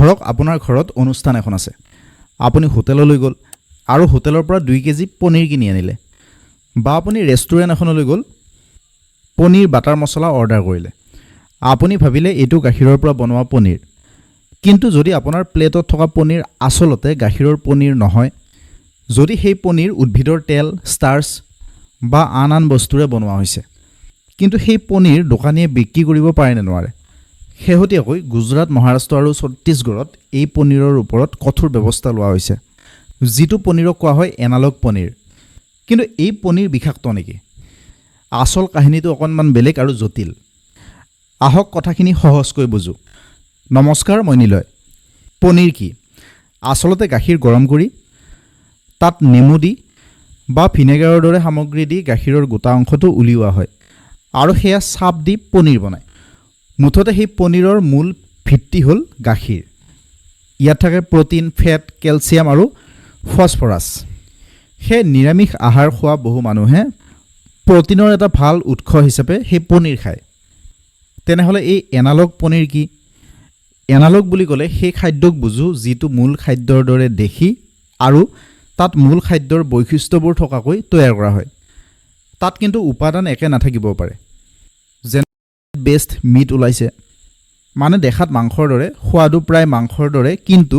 ধৰক আপোনাৰ ঘৰত অনুষ্ঠান এখন আছে, আপুনি হোটেললৈ গ'ল আৰু হোটেলৰ পৰা 2 কেজি পনীৰ কিনি আনিলে, বা আপুনি ৰেষ্টুৰেণ্ট এখনলৈ গ'ল, পনীৰ বাটাৰ মছলা অৰ্ডাৰ কৰিলে। আপুনি ভাবিলে এইটো গাখীৰৰ পৰা বনোৱা পনীৰ, কিন্তু যদি আপোনাৰ প্লেটত থকা পনীৰ আচলতে গাখীৰৰ পনীৰ নহয়, যদি সেই পনীৰ উদ্ভিদৰ তেল, ষ্টাৰ্চ বা আন বস্তুৰে বনোৱা হৈছে, কিন্তু সেই পনীৰ দোকানীয়ে বিক্ৰী কৰিব পাৰে নে নোৱাৰে? শেহতীয়াকৈ গুজৰাট, মহাৰাষ্ট্ৰ আৰু ছত্তীশগড়ত এই পনীৰৰ ওপৰত কঠোৰ ব্যৱস্থা লোৱা হৈছে, যিটো পনীৰক কোৱা হয় এনালগ পনীৰ। কিন্তু এই পনীৰ বিষাক্ত নেকি? আচল কাহিনীটো অকণমান বেলেগ আৰু জটিল। আহক কথাখিনি সহজকৈ বুজো। নমস্কাৰ, মই নিলয়। পনীৰ কি? আচলতে গাখীৰ গৰম কৰি তাত নেমু দি বা ভিনেগাৰৰ দৰে সামগ্ৰী দি গাখীৰৰ গোটা অংশটো উলিওৱা হয় আৰু সেয়া চাপ দি পনীৰ বনায়। মুঠতে সেই পনীৰৰ মূল ভিত্তি হ'ল গাখীৰ। ইয়াত থাকে প্ৰটিন, ফেট, কেলছিয়াম আৰু ফছফৰাছ। সেই নিৰামিষ আহাৰ খোৱা বহু মানুহে প্ৰটিনৰ এটা ভাল উৎস হিচাপে সেই পনীৰ খায়। তেনেহ'লে এই এনালগ পনীৰ কি? এনালগ বুলি ক'লে সেই খাদ্যক বুজো যিটো মূল খাদ্যৰ দৰে দেখি আৰু তাত মূল খাদ্যৰ বৈশিষ্ট্যবোৰ থকাকৈ তৈয়াৰ কৰা হয়। তাত কিন্তু উপাদান একে নাথাকিবও পাৰে। যেনে বেষ্ট মিট ওলাইছে, মানে দেখাত মাংসৰ দৰে, সোৱাদো প্ৰায় মাংসৰ দৰে, কিন্তু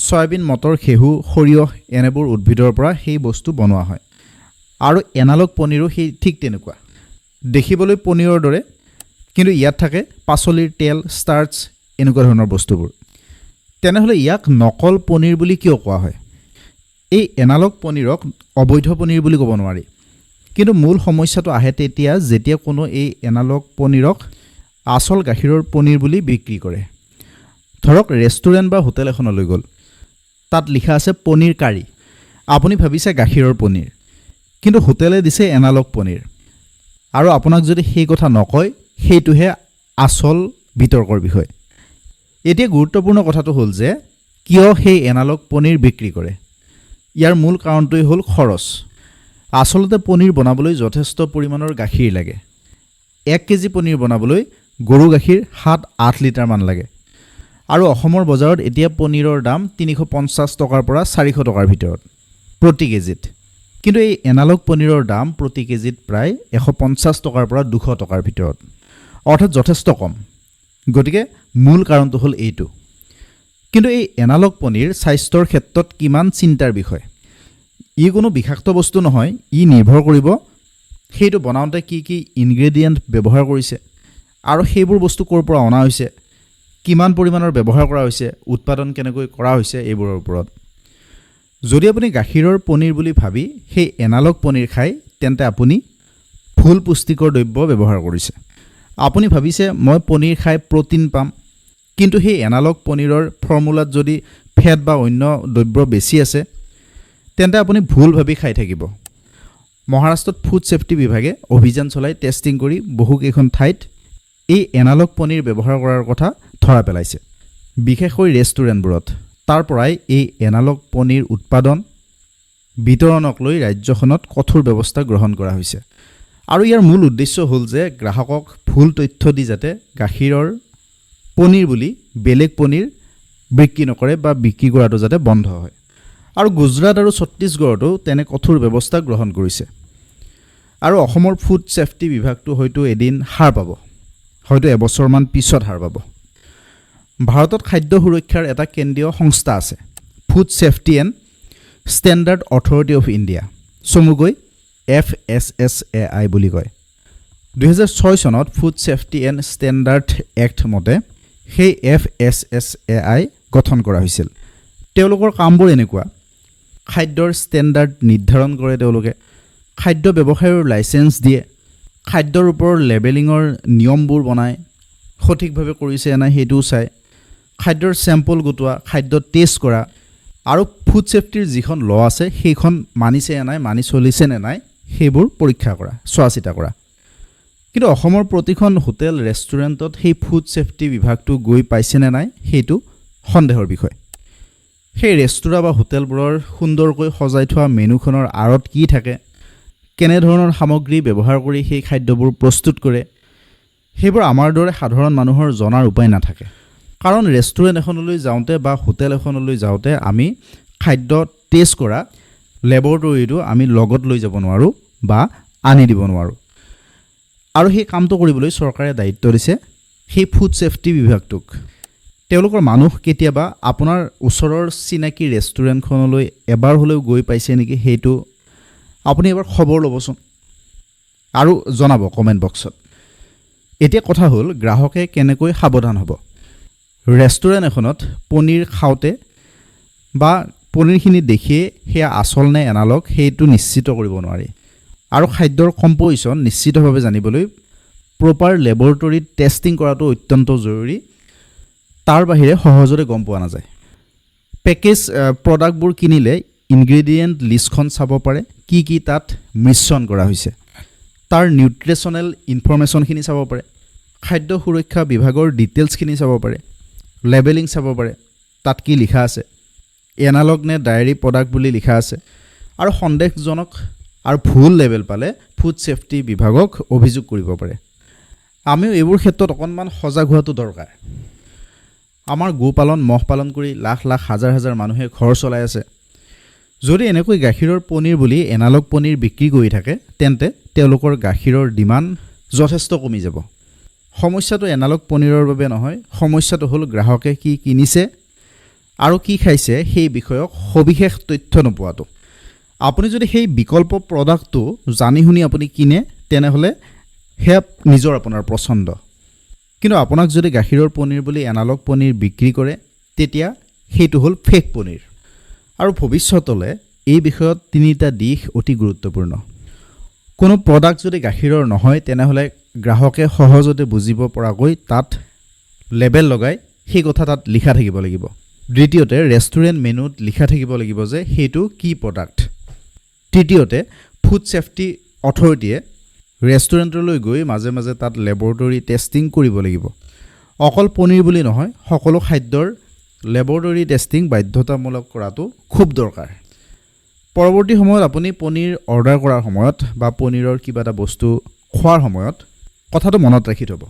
চয়াবিন, মটৰ, ঘেঁহু, সৰিয়হ এনেবোৰ উদ্ভিদৰ পৰা সেই বস্তু বনোৱা হয়। আৰু এনালগ পনীৰো সেই ঠিক তেনেকুৱা, দেখিবলৈ পনীৰৰ দৰে, কিন্তু ইয়াত থাকে পাচলিৰ তেল, ষ্টাৰ্চ এনেকুৱা ধৰণৰ বস্তুবোৰ। তেনেহ'লে ইয়াক নকল পনীৰ বুলি কিয় কোৱা হয়? এই এনালগ পনীৰক অবৈধ পনীৰ বুলি ক'ব নোৱাৰি, কিন্তু মূল সমস্যাটো আহে তেতিয়া যেতিয়া কোনো এই এনালগ পনীৰক আচল গাখীৰৰ পনীৰ বুলি বিক্ৰী কৰে। ধৰক ৰেষ্টুৰেণ্ট বা হোটেল এখনলৈ গ'ল, তাত লিখা আছে পনীৰ কাৰী। আপুনি ভাবিছে গাখীৰৰ পনীৰ, কিন্তু হোটেলে দিছে এনালগ পনীৰ। আৰু আপোনাক যদি সেই কথা নকয়, সেইটোহে আচল বিতৰ্কৰ বিষয়। এতিয়া গুৰুত্বপূৰ্ণ কথাটো হ'ল যে কিয় সেই এনালগ পনীৰ বিক্ৰী কৰে? ইয়াৰ মূল কাৰণটোৱেই হ'ল খৰচ। আচলতে পনীৰ বনাবলৈ যথেষ্ট পৰিমাণৰ গাখীৰ লাগে। 1 কেজি পনীৰ বনাবলৈ গৰু গাখীৰ 7-8 লিটাৰমান লাগে। আৰু অসমৰ বজাৰত এতিয়া পনীৰৰ দাম 350 টকাৰ পৰা 400 টকাৰ ভিতৰত প্ৰতি কেজিত। কিন্তু এই এনালগ পনীৰৰ দাম প্ৰতি কেজিত প্ৰায় 150 টকাৰ পৰা 200 টকাৰ ভিতৰত, অৰ্থাৎ যথেষ্ট কম। গতিকে মূল কাৰণটো হ'ল এইটো। কিন্তু এই এনালগ পনীৰ স্বাস্থ্যৰ ক্ষেত্ৰত কিমান চিন্তাৰ বিষয়? ই কোনো বিষাক্ত বস্তু নহয়। ই নিৰ্ভৰ কৰিব সেইটো বনাওঁতে কি কি ইনগ্ৰেডিয়েণ্ট ব্যৱহাৰ কৰিছে আৰু সেইবোৰ বস্তু ক'ৰ পৰা অনা হৈছে, কিমান পৰিমাণৰ ব্যৱহাৰ কৰা হৈছে, উৎপাদন কেনেকৈ কৰা হৈছে, এইবোৰৰ ওপৰত। যদি আপুনি গাখীৰৰ পনীৰ বুলি ভাবি সেই এনালগ পনীৰ খায়, তেন্তে আপুনি ভুল পুষ্টিকৰ দ্ৰব্য ব্যৱহাৰ কৰিছে। আপুনি ভাবিছে মই পনীৰ খাই প্ৰটিন পাম, কিন্তু সেই এনালগ পনীৰৰ ফৰ্মুলাত যদি ফেট বা অন্য দ্ৰব্য বেছি আছে, তেন্তে আপুনি ভুল ভাবি খাই থাকিব। মহাৰাষ্ট্ৰত ফুড ছেফটি বিভাগে অভিযান চলাই টেষ্টিং কৰি বহুকেইখন ঠাইত এই এনালগ পনীৰ ব্যৱহাৰ কৰাৰ কথা ধৰা পেলাইছে, বিশেষকৈ ৰেষ্টুৰেণ্টবোৰত। তাৰ পৰাই এই এনালগ পনীৰ উৎপাদন, বিতৰণক লৈ ৰাজ্যখনত কঠোৰ ব্যৱস্থা গ্ৰহণ কৰা হৈছে। আৰু ইয়াৰ মূল উদ্দেশ্য হ'ল যে গ্ৰাহকক ভুল তথ্য দি যাতে গাখীৰৰ পনীৰ বুলি বেলেগ পনীৰ বিক্ৰী নকৰে বা বিক্ৰী কৰাটো যাতে বন্ধ হয়। আৰু গুজৰাট আৰু ছত্তীশগড়তো তেনে কঠোৰ ব্যৱস্থা গ্ৰহণ কৰিছে। আৰু অসমৰ ফুড ছেফটি বিভাগটো হয়তো এদিন সাৰ পাব, হয়তো এবছৰমান পিছত সাৰ পাব। ভাৰতত খাদ্য সুৰক্ষাৰ এটা কেন্দ্ৰীয় সংস্থা আছে, food safety and standard authority of India, চমুকৈ FSSAI বুলি কয়। 2006 চনত food safety and standard act মতে সেই FSSAI গঠন কৰা হৈছিল। তেওঁলোকৰ কামবোৰ এনেকুৱা: খাদ্যৰ ষ্টেণ্ডাৰ্ড নিৰ্ধাৰণ কৰে তেওঁলোকে, খাদ্য ব্যৱসায়ৰ লাইচেঞ্চ দিয়ে, খাদ্যৰ ওপৰত লেবেলিঙৰ নিয়মবোৰ বনায়, সঠিকভাৱে কৰিছে নাই সেইটোও চায়, খাদ্যৰ চেম্পল গোটোৱা, খাদ্য টেষ্ট কৰা, আৰু ফুড ছেফটিৰ যিখন ল আছে সেইখন মানিছে নাই, মানি চলিছে নে নাই সেইবোৰ পৰীক্ষা কৰা, চোৱা চিতা কৰা। কিন্তু অসমৰ প্ৰতিখন হোটেল ৰেষ্টুৰেণ্টত সেই ফুড ছেফটি বিভাগটো গৈ পাইছেনে নাই সেইটো সন্দেহৰ বিষয়। সেই ৰেষ্টুৰাঁ বা হোটেলবোৰৰ সুন্দৰকৈ সজাই থোৱা মেনুখনৰ আঁৰত কি থাকে, কেনেধৰণৰ সামগ্ৰী ব্যৱহাৰ কৰি সেই খাদ্যবোৰ প্ৰস্তুত কৰে, সেইবোৰ আমাৰ দৰে সাধাৰণ মানুহৰ জনাৰ উপায় নাথাকে। কাৰণ ৰেষ্টুৰেণ্ট এখনলৈ যাওঁতে বা হোটেল এখনলৈ যাওঁতে আমি খাদ্য টেষ্ট কৰা লেবৰেটৰীটো আমি লগত লৈ যাব নোৱাৰোঁ বা আনি দিব নোৱাৰোঁ। আৰু সেই কামটো কৰিবলৈ চৰকাৰে দায়িত্ব দিছে সেই ফুড ছেফটি বিভাগটোক। তেওঁলোকৰ মানুহ কেতিয়াবা আপোনাৰ ওচৰৰ চিনাকি ৰেষ্টুৰেণ্টখনলৈ এবাৰ হ'লেও গৈ পাইছে নেকি সেইটো আপুনি এবাৰ খবৰ ল'বচোন আৰু জনাব কমেণ্ট বক্সত। এতিয়া কথা হ'ল গ্ৰাহকে কেনেকৈ সাৱধান হ'ব। ৰেষ্টুৰেণ্ট এখনত পনীৰ খাওঁতে বা পনীৰখিনি দেখিয়ে সেয়া আচল নে এনালগ সেইটো নিশ্চিত কৰিব নোৱাৰি। আৰু খাদ্যৰ কম্প'জিশ্যন নিশ্চিতভাৱে জানিবলৈ প্ৰপাৰ লেবৰেটৰীত টেষ্টিং কৰাটো অত্যন্ত জৰুৰী। তাৰ বাহিৰে সহজতে গম পোৱা নাযায়। পেকেজ প্ৰডাক্টবোৰ কিনিলে ইনগ্ৰেডিয়েণ্ট লিষ্টখন চাব পাৰে, কি কি তাত মিশ্ৰণ কৰা হৈছে, তাৰ নিউট্ৰিচনেল ইনফৰমেশ্যনখিনি চাব পাৰে, খাদ্য সুৰক্ষা বিভাগৰ ডিটেইলছখিনি চাব পাৰে, লেবেলিং চাব পাৰে, তাত কি লিখা আছে, এনালগ নে ডায়েৰী প্ৰডাক্ট বুলি লিখা আছে। আৰু সন্দেহজনক আৰু ভুল লেবেল পালে ফুড ছেফটি বিভাগক অভিযোগ কৰিব পাৰে। আমিও এইবোৰ ক্ষেত্ৰত অকণমান সজাগ হোৱাটো দৰকাৰ। আমাৰ গোপালন মহ পালন কৰি লাখ লাখ হাজাৰ হাজাৰ মানুহে ঘৰ চলাই আছে। যদি এনেকৈ গাখীৰৰ পনীৰ বুলি এনালগ পনীৰ বিক্ৰী কৰি থাকে তেন্তে তেওঁলোকৰ গাখীৰৰ ডিমাণ্ড যথেষ্ট কমি যাব। সমস্যাটো এনালগ পনীৰৰ বাবে নহয়, সমস্যাটো হ'ল গ্ৰাহকে কি কিনিছে আৰু কি খাইছে সেই বিষয়ক সবিশেষ তথ্য নোপোৱাটো। আপুনি যদি সেই বিকল্প প্ৰডাক্টটো জানি শুনি আপুনি কিনে তেনেহ'লে সেয়া নিজৰ আপোনাৰ পচন্দ। কিন্তু আপোনাক যদি গাখীৰৰ পনীৰ বুলি এনালগ পনীৰ বিক্ৰী কৰে তেতিয়া সেইটো হ'ল ফেক পনীৰ। আৰু ভৱিষ্যতলৈ এই বিষয়ত তিনিটা দিশ অতি গুৰুত্বপূৰ্ণ। কোনো প্ৰডাক্ট যদি গাখীৰৰ নহয় তেনেহ'লে গ্ৰাহকে সহজতে বুজিব পৰাকৈ তাত লেবেল লগাই সেই কথা তাত লিখা থাকিব লাগিব। দ্বিতীয়তে ৰেষ্টুৰেণ্ট মেনুত লিখা থাকিব লাগিব যে সেইটো কি প্ৰডাক্ট। তৃতীয়তে ফুড ছেফটি অথৰিটিয়ে ৰেষ্টুৰেণ্টলৈ গৈ মাজে মাজে তাত লেবৰেটৰী টেষ্টিং কৰিব লাগিব। অকল পনীৰ বুলি নহয়, সকলো খাদ্যৰ লেবৰেটৰী টেষ্টিং বাধ্যতামূলক কৰাটো খুব দৰকাৰ। পৰৱৰ্তী সময়ত আপুনি পনীৰ অৰ্ডাৰ কৰাৰ সময়ত বা পনীৰৰ কিবা এটা বস্তু খোৱাৰ সময়ত কথাটো মনত ৰাখি থ'ব।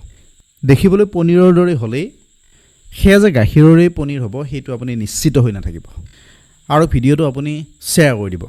দেখিবলৈ পনীৰৰ দৰে হ'লেই সেয়া যে গাখীৰৰেই পনীৰ হ'ব সেইটো আপুনি নিশ্চিত হৈ নাথাকিব। আৰু ভিডিঅ'টো আপুনি শ্বেয়াৰ কৰি দিব।